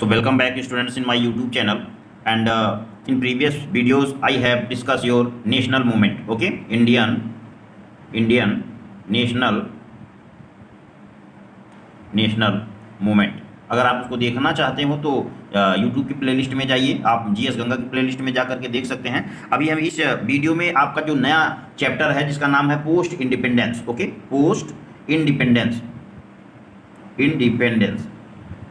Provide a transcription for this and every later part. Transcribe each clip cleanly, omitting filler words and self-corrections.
So welcome back students in my YouTube channel, and in previous videos I have discussed your national movement. Okay, Indian national movement। अगर आप उसको देखना चाहते हो तो YouTube की प्लेलिस्ट में जाइए, आप GS गंगा की प्लेलिस्ट में जा करके देख सकते हैं। अभी हम इस वीडियो में आपका जो नया चैप्टर है जिसका नाम है post independence. Okay, post independence.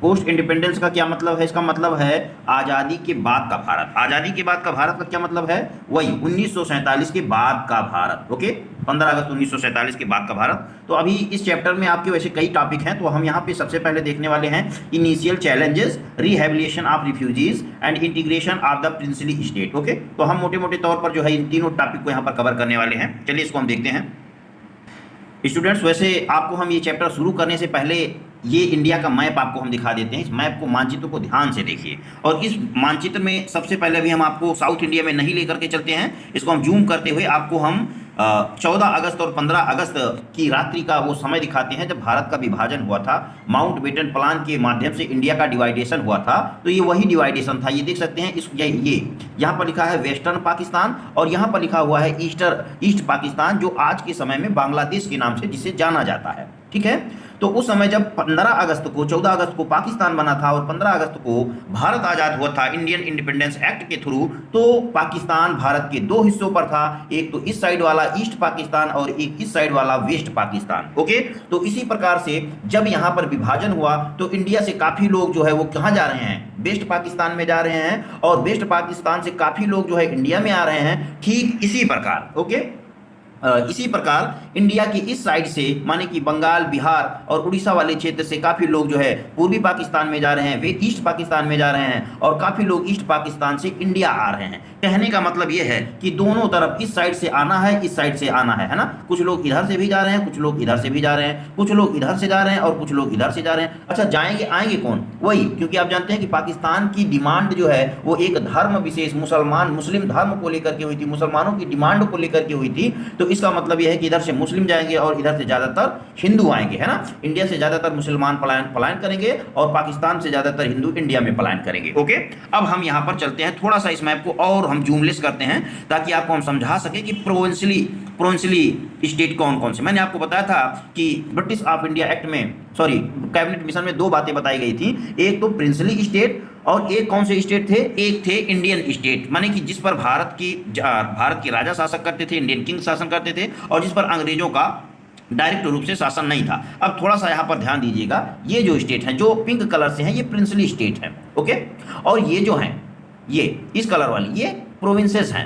Post independence का क्या मतलब है? इसका मतलब है आज़ादी के बाद का भारत। आज़ादी के बाद का भारत का क्या मतलब है? वही 1947 के बाद का भारत। ओके, 15 अगस्त 1947 के बाद का भारत। तो अभी इस चैप्टर में आपके वैसे कई टॉपिक हैं, तो हम यहाँ पे सबसे पहले देखने वाले हैं initial challenges, rehabilitation of refugees and integration of the princely state. Okay, तो हम मोटे मोटे तौर पर जो है इन तीनों टॉपिक को यहाँ पर कवर करने वाले हैं। चलिए इसको हम देखते हैं। स्टूडेंट्स, वैसे आपको हम ये चैप्टर शुरू करने से पहले ये इंडिया का मैप आपको हम दिखा देते हैं। इस मैप को, मानचित्र को ध्यान से देखिए, और इस मानचित्र में सबसे पहले भी हम आपको साउथ इंडिया में नहीं लेकर के चलते हैं। इसको हम जूम करते हुए आपको हम 14 अगस्त और 15 अगस्त की रात्रि का वो समय दिखाते हैं जब भारत का विभाजन हुआ था। माउंटबेटन प्लान के माध्यम से इंडिया का डिवाइडेशन हुआ था। तो ये वही डिवाइडेशन था। ये देख सकते हैं, इस ये यहाँ पर लिखा है वेस्टर्न पाकिस्तान, और यहाँ पर लिखा हुआ है ईस्ट पाकिस्तान, जो आज के समय में बांग्लादेश के नाम से जिसे जाना जाता है। ठीक है, तो उस समय जब 15 अगस्त को 14 अगस्त को पाकिस्तान बना था और 15 अगस्त को भारत आज़ाद हुआ था इंडियन इंडिपेंडेंस एक्ट के थ्रू, तो पाकिस्तान भारत के दो हिस्सों पर था। एक तो इस साइड वाला ईस्ट पाकिस्तान और एक इस साइड वाला वेस्ट पाकिस्तान। ओके, तो इसी प्रकार से जब यहाँ पर विभाजन हुआ तो इंडिया से काफ़ी लोग जो है वो कहाँ जा रहे हैं? वेस्ट पाकिस्तान में जा रहे हैं, और वेस्ट पाकिस्तान से काफ़ी लोग जो है इंडिया में आ रहे हैं। ठीक इसी प्रकार, ओके, इसी प्रकार इंडिया की इस साइड से, माने कि बंगाल, बिहार और उड़ीसा वाले क्षेत्र से काफ़ी लोग जो है पूर्वी पाकिस्तान में जा रहे हैं, वे ईस्ट पाकिस्तान में जा रहे हैं, और काफ़ी लोग ईस्ट पाकिस्तान से इंडिया आ रहे हैं। कहने का मतलब ये है कि दोनों तरफ, इस साइड से आना है, इस साइड से आना है ना। कुछ लोग इधर से भी जा रहे हैं, कुछ लोग इधर से भी जा रहे हैं, कुछ लोग इधर से जा रहे हैं और कुछ लोग इधर से जा रहे हैं। अच्छा, जाएंगे आएंगे कौन? वही, क्योंकि आप जानते हैं कि पाकिस्तान की डिमांड जो है वो एक धर्म विशेष, मुस्लिम धर्म को लेकर के हुई थी, मुसलमानों की डिमांड को लेकर के हुई थी। तो इसका मतलब यह है कि इधर से मुस्लिम जाएंगे और इधर से ज्यादातर हिंदू आएंगे, है ना। इंडिया से ज्यादातर मुसलमान पलायन करेंगे और पाकिस्तान से ज्यादातर हिंदू इंडिया में पलायन करेंगे। ओके, अब हम यहां पर चलते हैं, थोड़ा सा इस मैप को और हम जूमलेस करते हैं ताकि आपको हम समझा सके कि प्रोविंशियली स्टेट कौन कौन से। मैंने आपको बताया था कि ब्रिटिश ऑफ इंडिया एक्ट में, सॉरी, कैबिनेट मिशन में दो बातें बताई गई थी। एक तो प्रिंसली स्टेट, और एक कौन से स्टेट थे? एक थे इंडियन स्टेट, माने कि जिस पर भारत के राजा शासक करते थे, इंडियन किंग शासन करते थे, और जिस पर अंग्रेजों का डायरेक्ट रूप से शासन नहीं था। अब थोड़ा सा यहाँ पर ध्यान दीजिएगा, ये जो स्टेट हैं जो पिंक कलर से हैं, ये प्रिंसली स्टेट हैं। ओके, और ये जो हैं, ये इस कलर वाली, ये प्रोविंसेस हैं,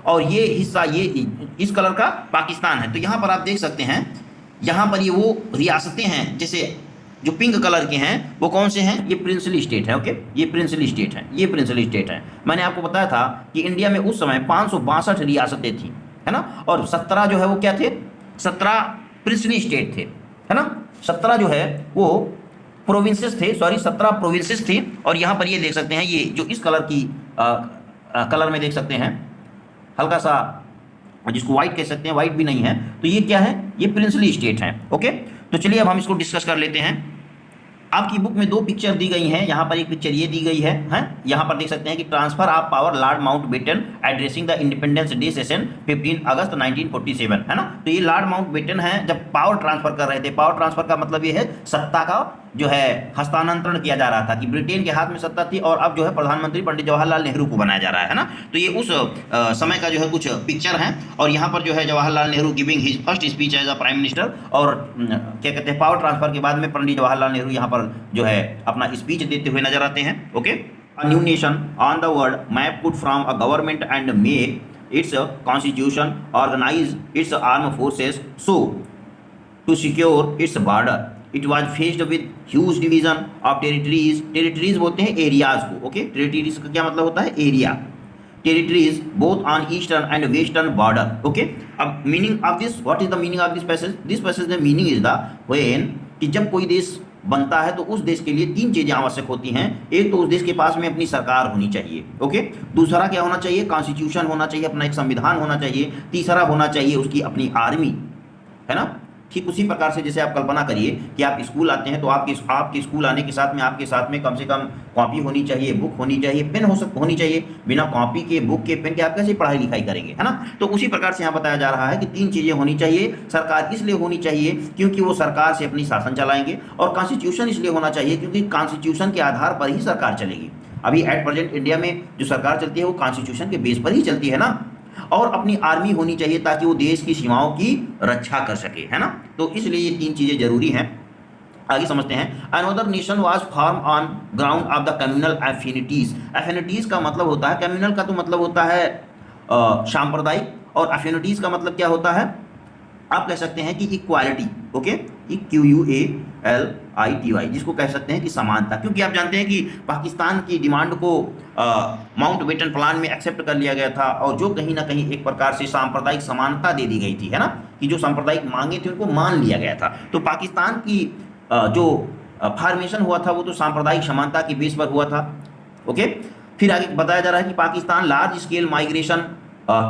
और ये हिस्सा, ये इस कलर का पाकिस्तान है। तो यहाँ पर आप देख सकते हैं, यहाँ पर ये वो रियासतें हैं, जैसे जो पिंक कलर के हैं वो कौन से हैं? ये प्रिंसली स्टेट है। ओके, ये प्रिंसली स्टेट है, ये प्रिंसली स्टेट है। मैंने आपको बताया था कि इंडिया में उस समय 562 रियासतें थी, है ना, और 17 जो है वो क्या थे? 17 प्रिंसली स्टेट थे, है ना। 17 जो है वो प्रोविंसेस थे, सॉरी 17 प्रोविंसेस थे। और यहाँ पर ये देख सकते हैं, ये जो इस कलर की कलर में देख सकते हैं, हल्का सा जिसको व्हाइट कह सकते हैं, व्हाइट भी नहीं है, तो ये क्या है? ये प्रिंसली स्टेट है। ओके, तो चलिए अब हम इसको डिस्कस कर लेते हैं। आपकी बुक में दो पिक्चर दी गई हैं। यहाँ पर एक पिक्चर ये दी गई है, यहाँ पर देख सकते हैं कि transfer of power Lord Mountbatten addressing the independence day session 15 अगस्त 1947, है ना। तो ये लॉर्ड माउंटबेटन है जब पावर ट्रांसफर कर रहे थे। पावर ट्रांसफर का मतलब ये है सत्ता का जो है हस्तांतरण किया जा रहा था, कि ब्रिटेन के हाथ में सत्ता थी और अब जो है प्रधानमंत्री पंडित जवाहरलाल नेहरू को बनाया जा रहा है ना। तो ये उस समय का जो है कुछ पिक्चर है, और यहाँ पर जो है Jawaharlal Nehru giving his first speech as a prime minister, और क्या कहते हैं, पावर ट्रांसफर के बाद में पंडित जवाहरलाल नेहरू यहाँ पर जो है अपना स्पीच देते हुए नजर आते हैं। Okay, a new nation on the world map put from a government and make its constitution, organise its arm forces so to secure its border. It was faced with huge division of territories. Territories बोलते हैं areas को। Okay, territories का क्या मतलब होता है? Area. Territories both on eastern and western border. Okay, अब meaning of this, what is the meaning of this passage? This passage the meaning is the when, कि जब कोई देश बनता है तो उस देश के लिए तीन चीजें आवश्यक होती हैं। एक तो उस देश के पास में अपनी सरकार होनी चाहिए। ओके, दूसरा क्या होना चाहिए? कॉन्स्टिट्यूशन होना चाहिए, अपना एक संविधान होना चाहिए। तीसरा होना चाहिए उसकी अपनी आर्मी, है ना। ठीक उसी प्रकार से जैसे आप कल्पना करिए कि आप स्कूल आते हैं तो आपके स्कूल आने के साथ में कम से कम कॉपी होनी चाहिए, बुक होनी चाहिए, पेन होनी चाहिए। बिना कॉपी के, बुक के, पेन के आप कैसे पढ़ाई लिखाई करेंगे, है ना। तो उसी प्रकार से यहाँ बताया जा रहा है कि 3 चीज़ें होनी चाहिए। सरकार इसलिए होनी चाहिए क्योंकि वो सरकार से अपनी शासन चलाएंगे, और कॉन्स्टिट्यूशन इसलिए होना चाहिए क्योंकि कॉन्स्टिट्यूशन के आधार पर ही सरकार चलेगी। अभी एट प्रेजेंट इंडिया में जो सरकार चलती है वो कॉन्स्टिट्यूशन के बेस पर ही चलती है ना। और अपनी आर्मी होनी चाहिए ताकि वो देश की सीमाओं की रक्षा कर सके, है ना। तो इसलिए ये 3 चीजें जरूरी हैं। आगे समझते हैं। Another nation was form on ground of the communal affinities. Affinities का मतलब होता है, कम्युनल का तो मतलब होता है सांप्रदायिक, और एफिनिटीज का मतलब क्या होता है, आप कह सकते हैं कि इक्वालिटी। ओके, QUALITY, जिसको कह सकते हैं कि समानता। क्योंकि आप जानते हैं कि पाकिस्तान की डिमांड को माउंटबेटन प्लान में एक्सेप्ट कर लिया गया था, और जो कहीं ना कहीं एक प्रकार से सांप्रदायिक समानता दे दी गई थी, है ना, कि जो सांप्रदायिक मांगे थी उनको मान लिया गया था। तो पाकिस्तान की जो फॉर्मेशन हुआ था वो तो सांप्रदायिक समानता की बेस पर हुआ था। ओके, फिर आगे बताया जा रहा है कि Pakistan large scale migration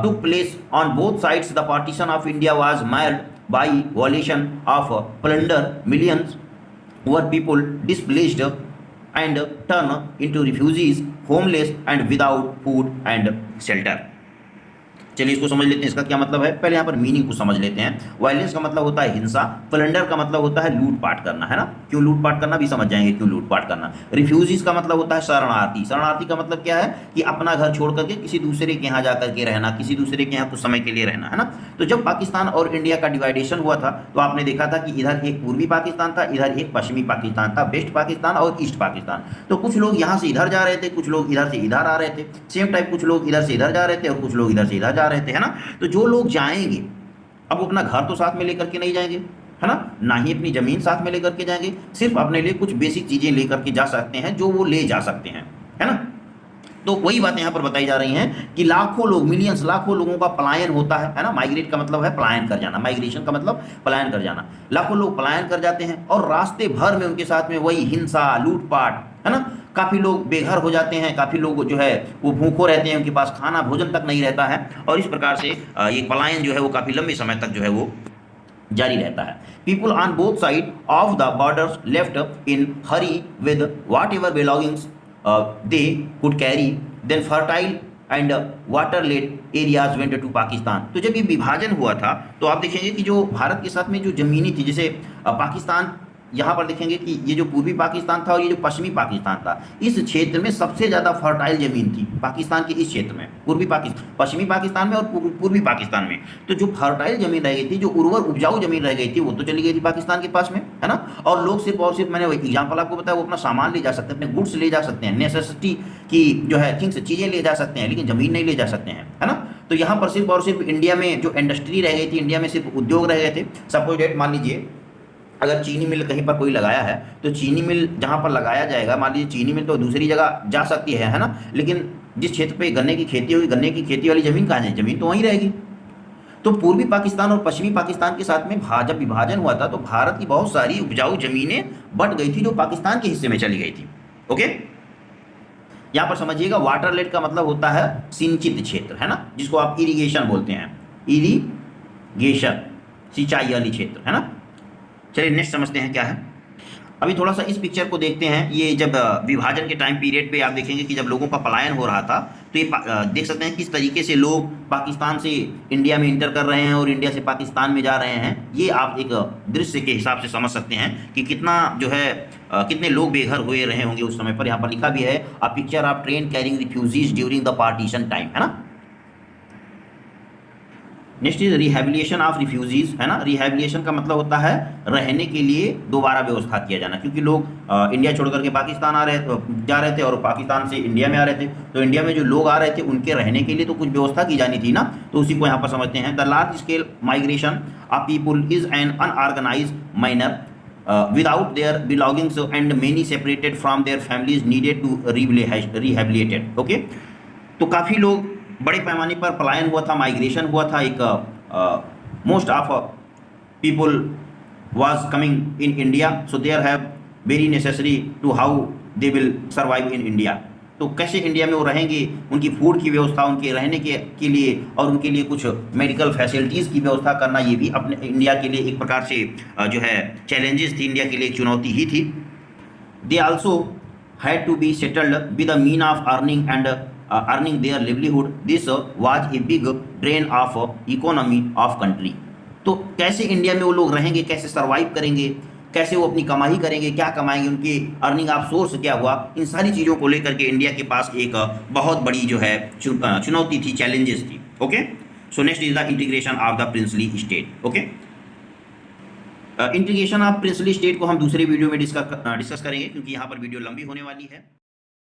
took place on both sides. The partition of India was marred by violation of plunder. Millions were people displaced and turned into refugees, homeless and without food and shelter. चलिए इसको समझ लेते हैं, इसका क्या मतलब है। पहले यहाँ पर मीनिंग को समझ लेते हैं। वायलेंस का मतलब होता है हिंसा, प्लंडर का मतलब होता है लूटपाट करना, है ना। क्यों लूटपाट करना भी समझ जाएंगे, क्यों लूटपाट करना। रिफ्यूजीज का मतलब होता है शरणार्थी। शरणार्थी का मतलब क्या है कि अपना घर छोड़ करके किसी दूसरे के यहाँ जाकर के रहना, किसी दूसरे के यहाँ कुछ समय के लिए रहना, है ना। तो जब पाकिस्तान और इंडिया का डिवाइडेशन हुआ था तो आपने देखा था कि इधर एक पूर्वी पाकिस्तान था, इधर एक पश्चिमी पाकिस्तान था, वेस्ट पाकिस्तान और ईस्ट पाकिस्तान। तो कुछ लोग यहाँ से इधर जा रहे थे, कुछ लोग इधर से इधर आ रहे थे, सेम टाइप कुछ लोग इधर से इधर जा रहे थे और कुछ लोग इधर से इधर जा रहे थे, है ना। तो जो लोग जाएंगे अब वो अपना घर तो साथ में लेकर के नहीं जाएंगे, है ना ही अपनी जमीन साथ में लेकर के जाएंगे, सिर्फ अपने लिए कुछ बेसिक चीजें लेकर के जा सकते हैं जो वो ले जा सकते हैं, है ना। तो वही बातें यहाँ पर बताई जा रही हैं कि लाखों लोग, मिलियंस, लाखों लोगों का पलायन होता है ना। माइग्रेट का मतलब है पलायन कर जाना, माइग्रेशन का मतलब पलायन कर जाना। लाखों लोग पलायन कर जाते हैं और रास्ते भर में उनके साथ में वही हिंसा, लूटपाट, है ना। काफ़ी लोग बेघर हो जाते हैं, काफ़ी लोग जो है वो भूखों रहते हैं, उनके पास खाना भोजन तक नहीं रहता है, और इस प्रकार से ये पलायन जो है वो काफ़ी लंबे समय तक जो है वो जारी रहता है। People on both side of the borders left in hurry with whatever belongings they could carry, then fertile and water led areas went to Pakistan. तो जब ये विभाजन हुआ था तो आप देखेंगे कि जो भारत के साथ में जो जमीनी थी, जैसे पाकिस्तान, यहाँ पर देखेंगे कि ये जो पूर्वी पाकिस्तान था और ये जो पश्चिमी पाकिस्तान था, इस क्षेत्र में सबसे ज़्यादा फर्टाइल जमीन थी पाकिस्तान के इस क्षेत्र में, पश्चिमी पाकिस्तान में और पूर्वी पाकिस्तान में। तो जो फर्टाइल जमीन रह गई थी, जो उर्वर उपजाऊ जमीन रह गई थी, वो तो चली गई थी पाकिस्तान के पास में, है ना। और लोग सिर्फ और सिर्फ, मैंने एग्जाम्पल आपको बताया, वो अपना सामान ले जा सकते हैं, अपने गुड्स ले जा सकते हैं, नेसेसिटी की जो है थिंग्स, चीज़ें ले जा सकते हैं, लेकिन ज़मीन नहीं ले जा सकते हैं, है ना। तो यहाँ पर सिर्फ और सिर्फ इंडिया में जो इंडस्ट्री रह गई थी, इंडिया में सिर्फ उद्योग रह गए थे। सपोज डेट, मान लीजिए अगर चीनी मिल कहीं पर कोई लगाया है तो चीनी मिल जहाँ पर लगाया जाएगा, मान लीजिए चीनी मिल तो दूसरी जगह जा सकती है ना, लेकिन जिस क्षेत्र पे गन्ने की खेती होगी, गन्ने की खेती वाली ज़मीन कहाँ है, ज़मीन तो वहीं रहेगी। तो पूर्वी पाकिस्तान और पश्चिमी पाकिस्तान के साथ में जब विभाजन हुआ था तो भारत की बहुत सारी उपजाऊ ज़मीनें बट गई थी जो पाकिस्तान के हिस्से में चली गई थी। ओके, यहाँ पर समझिएगा, वाटरलेट का मतलब होता है सिंचित क्षेत्र, है ना, जिसको आप इरिगेशन बोलते हैं, इरिगेशन, सिंचाई वाली क्षेत्र, है ना। चलिए नेक्स्ट समझते हैं क्या है। अभी थोड़ा सा इस पिक्चर को देखते हैं। ये जब विभाजन के टाइम पीरियड पे आप देखेंगे कि जब लोगों का पलायन हो रहा था तो ये देख सकते हैं किस तरीके से लोग पाकिस्तान से इंडिया में इंटर कर रहे हैं और इंडिया से पाकिस्तान में जा रहे हैं। ये आप एक दृश्य के हिसाब से समझ सकते हैं कि कितना जो है कितने लोग बेघर हुए रहे होंगे उस समय पर। यहाँ पर लिखा भी है, a picture of train carrying refugees during the partition time, है ना। Next is rehabilitation of refugees, है ना। रिहेबिलिटेशन का मतलब होता है रहने के लिए दोबारा व्यवस्था किया जाना, क्योंकि लोग इंडिया छोड़ करके पाकिस्तान जा रहे थे और पाकिस्तान से इंडिया में आ रहे थे, तो इंडिया में जो लोग आ रहे थे उनके रहने के लिए तो कुछ व्यवस्था की जानी थी ना। तो उसी को यहाँ पर समझते हैं। The large scale migration of people is an unorganised manner without their belongings and many separated from their families needed to rehabilitated. Okay, तो काफ़ी लोग बड़े पैमाने पर पलायन हुआ था, माइग्रेशन हुआ था। एक most of people was coming in India, so there have very necessary to how they will survive in India. तो कैसे इंडिया में वो रहेंगे, उनकी फूड की व्यवस्था, उनके रहने के लिए और उनके लिए कुछ मेडिकल फैसिलिटीज़ की व्यवस्था करना, ये भी अपने इंडिया के लिए एक प्रकार से जो है चैलेंजेस थी, इंडिया के लिए एक चुनौती ही थी। They also had to be settled with a mean of earning their livelihood. This was a big drain of economy of country. तो कैसे इंडिया में वो लोग रहेंगे, कैसे सर्वाइव करेंगे, कैसे वो अपनी कमाई करेंगे, क्या कमाएंगे, उनकी अर्निंग ऑफ सोर्स क्या हुआ, इन सारी चीज़ों को लेकर के इंडिया के पास एक बहुत बड़ी जो है चुनौती थी, चैलेंजेस थी। Okay, so next is the integration of the princely state. Okay, integration of princely state को हम दूसरे वीडियो में डिस्कस करेंगे, क्योंकि यहाँ पर वीडियो लंबी होने वाली है।